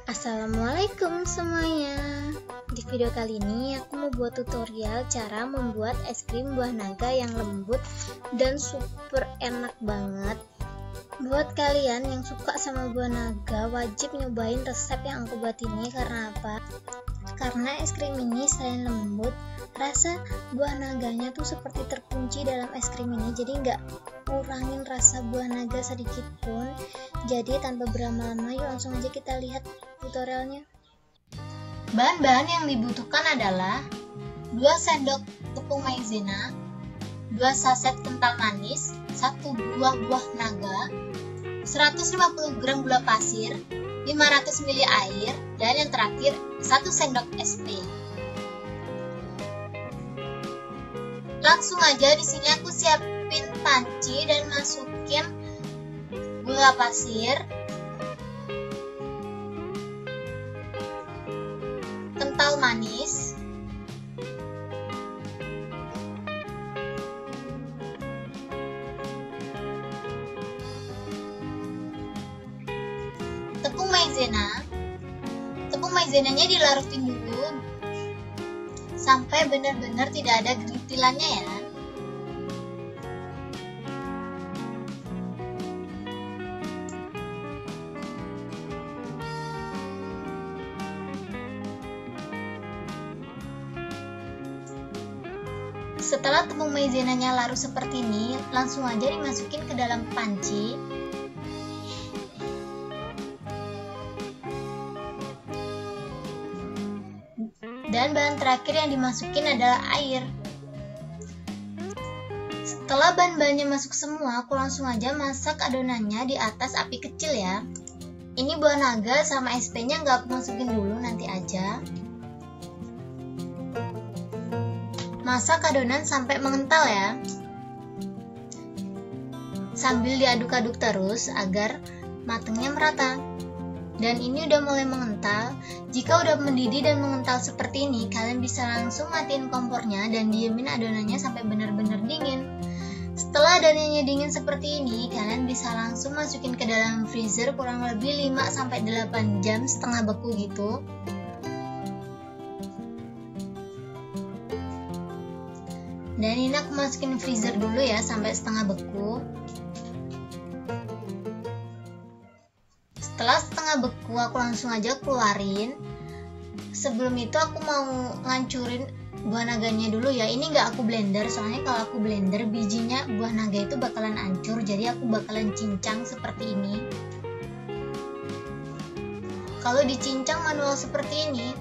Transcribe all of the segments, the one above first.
Assalamualaikum semuanya. Di video kali ini aku mau buat tutorial cara membuat es krim buah naga yang lembut dan super enak banget. Buat kalian yang suka sama buah naga, wajib nyobain resep yang aku buat ini. Karena apa? Karena es krim ini selain lembut, rasa buah naganya tuh seperti terkunci dalam es krim ini, jadi nggak kurangin rasa buah naga sedikit pun. Jadi tanpa berlama-lama, yuk langsung aja kita lihat tutorialnya. Bahan-bahan yang dibutuhkan adalah 2 sendok tepung maizena, 2 saset kental manis, 1 buah naga, 150 gram gula pasir, 500 ml air, dan yang terakhir 1 sendok SP. Langsung aja, di sini aku siapin panci dan masukin gula pasir, kental manis, tepung maizena. Tepung maizenanya dilarutin dulu sampai benar-benar tidak ada gerintilannya ya. Setelah tepung maizenanya larut seperti ini, langsung aja dimasukin ke dalam panci. Dan bahan terakhir yang dimasukin adalah air. Setelah bahan-bahannya masuk semua, aku langsung aja masak adonannya di atas api kecil ya. Ini buah naga sama SP-nya nggak aku masukin dulu, nanti aja. Masak adonan sampai mengental ya. Sambil diaduk-aduk terus agar matangnya merata. Dan ini udah mulai mengental. Jika udah mendidih dan mengental seperti ini, kalian bisa langsung matiin kompornya dan diemin adonannya sampai benar-benar dingin. Setelah adonannya dingin seperti ini, kalian bisa langsung masukin ke dalam freezer kurang lebih 5-8 jam setengah beku gitu. Dan ini aku masukin freezer dulu ya sampai setengah beku. Setelah setengah beku, aku langsung aja keluarin. Sebelum itu aku mau ngancurin buah naganya dulu ya. Ini nggak aku blender, soalnya kalau aku blender bijinya buah naga itu bakalan hancur. Jadi aku bakalan cincang seperti ini. Kalau dicincang manual seperti ini,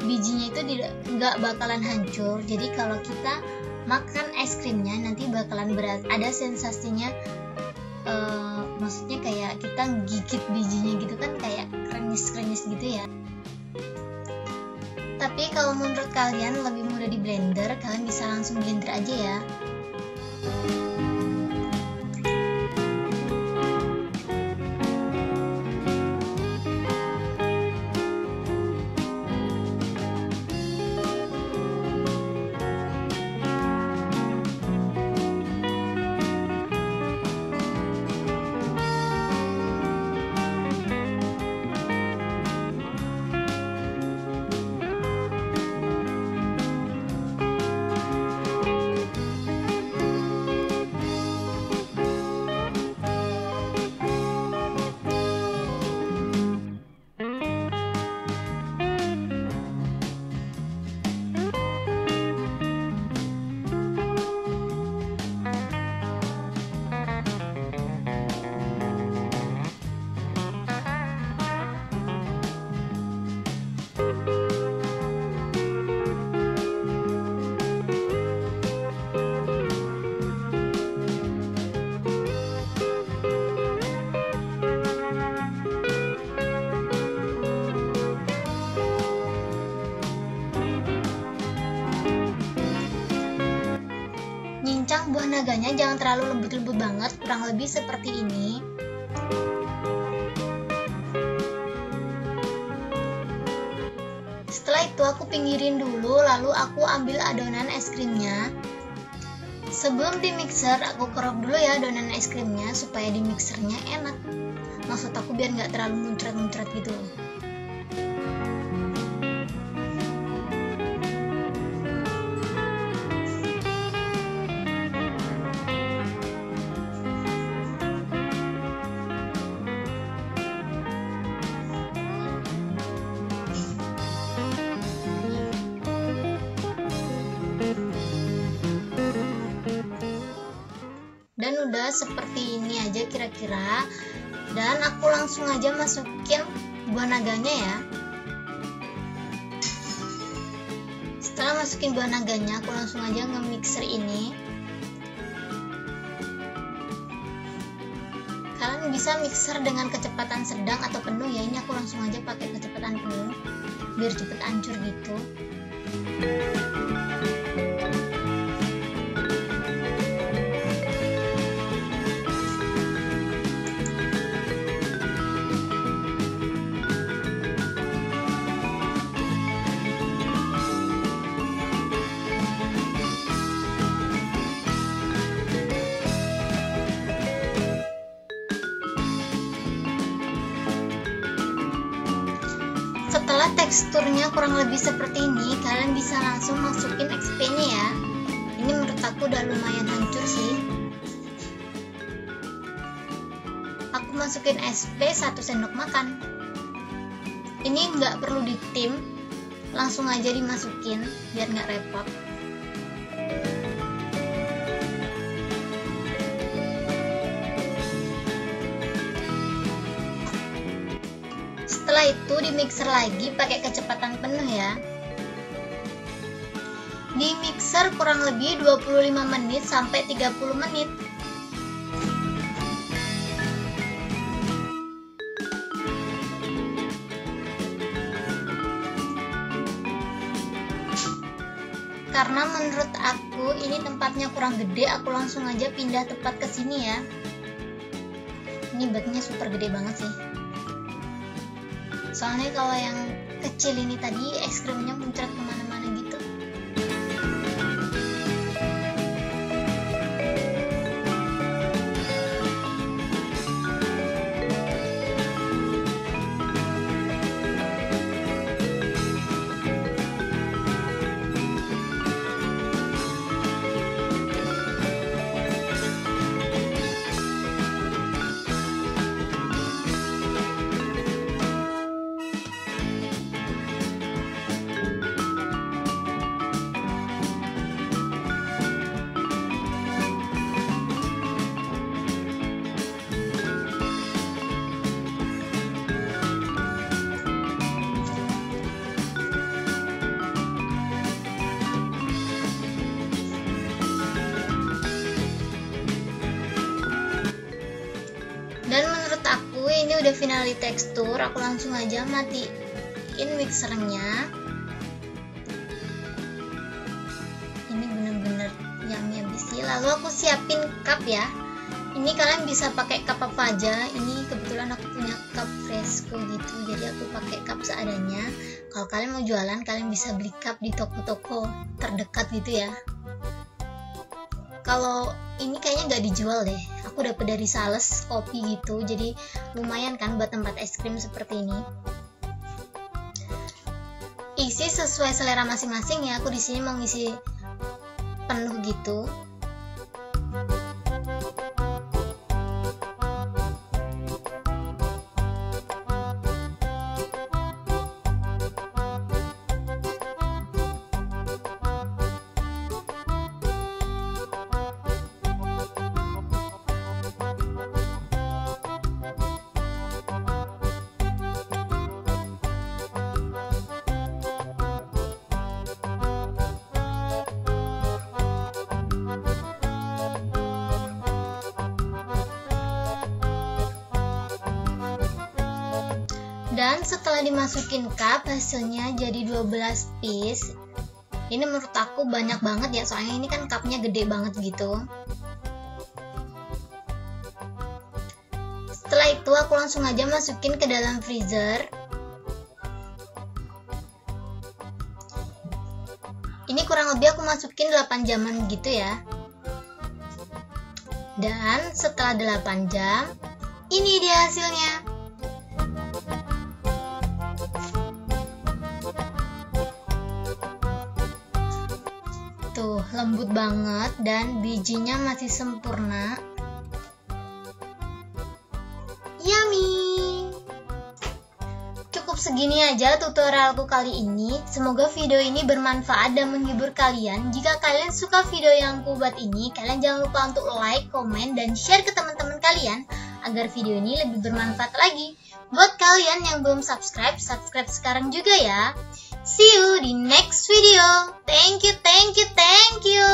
bijinya itu nggak bakalan hancur. Jadi kalau kita makan es krimnya nanti bakalan ada sensasinya, maksudnya kayak kita gigit bijinya gitu kan, kayak krenyes-krenyes gitu ya. Tapi kalau menurut kalian lebih mudah di blender, kalian bisa langsung blender aja ya. Cincang buah naganya jangan terlalu lembut-lembut banget, kurang lebih seperti ini. Setelah itu aku pinggirin dulu, lalu aku ambil adonan es krimnya. Sebelum di mixer, aku kerok dulu ya adonan es krimnya supaya di mixernya enak. Maksud aku biar nggak terlalu muncrat-muncrat gitu. udah seperti ini aja kira-kira. Dan aku langsung aja masukin buah naganya ya. Setelah masukin buah naganya, aku langsung aja nge-mixer ini. Kalian bisa mixer dengan kecepatan sedang atau penuh ya. Ini aku langsung aja pakai kecepatan penuh biar cepet hancur gitu. Setelah teksturnya kurang lebih seperti ini, kalian bisa langsung masukin XP-nya ya. Ini menurut aku udah lumayan hancur sih. Aku masukin SP 1 sendok makan. Ini nggak perlu ditim, langsung aja dimasukin biar nggak repot. Setelah itu di mixer lagi pakai kecepatan penuh ya. Di mixer kurang lebih 25 menit sampai 30 menit. Karena menurut aku ini tempatnya kurang gede, aku langsung aja pindah tempat ke sini ya. Ini batnya super gede banget sih. Soalnya kalau yang kecil ini tadi es krimnya muncrat kemana-mana gitu. Dan menurut aku ini udah finali tekstur, aku langsung aja matiin mixernya. Ini bener-bener yummy abis sih. Lalu aku siapin cup ya. Ini kalian bisa pakai cup apa aja. Ini kebetulan aku punya cup fresco gitu, jadi aku pakai cup seadanya. Kalau kalian mau jualan, kalian bisa beli cup di toko-toko terdekat gitu ya. Kalau ini kayaknya nggak dijual deh, aku dapet dari sales kopi gitu, jadi lumayan kan buat tempat es krim seperti ini. Isi sesuai selera masing-masing ya, aku di sini mau ngisi penuh gitu. Dan setelah dimasukin cup, hasilnya jadi 12 piece. Ini menurut aku banyak banget ya, soalnya ini kan cupnya gede banget gitu. Setelah itu aku langsung aja masukin ke dalam freezer. Ini kurang lebih aku masukin 8 jaman gitu ya. Dan setelah 8 jam, ini dia hasilnya. Tuh, lembut banget dan bijinya masih sempurna. Yummy! Cukup segini aja tutorialku kali ini. Semoga video ini bermanfaat dan menghibur kalian. Jika kalian suka video yang aku buat ini, kalian jangan lupa untuk like, komen, dan share ke teman-teman kalian agar video ini lebih bermanfaat lagi. Buat kalian yang belum subscribe, subscribe sekarang juga ya. See you di next video. Thank you, thank you, thank you.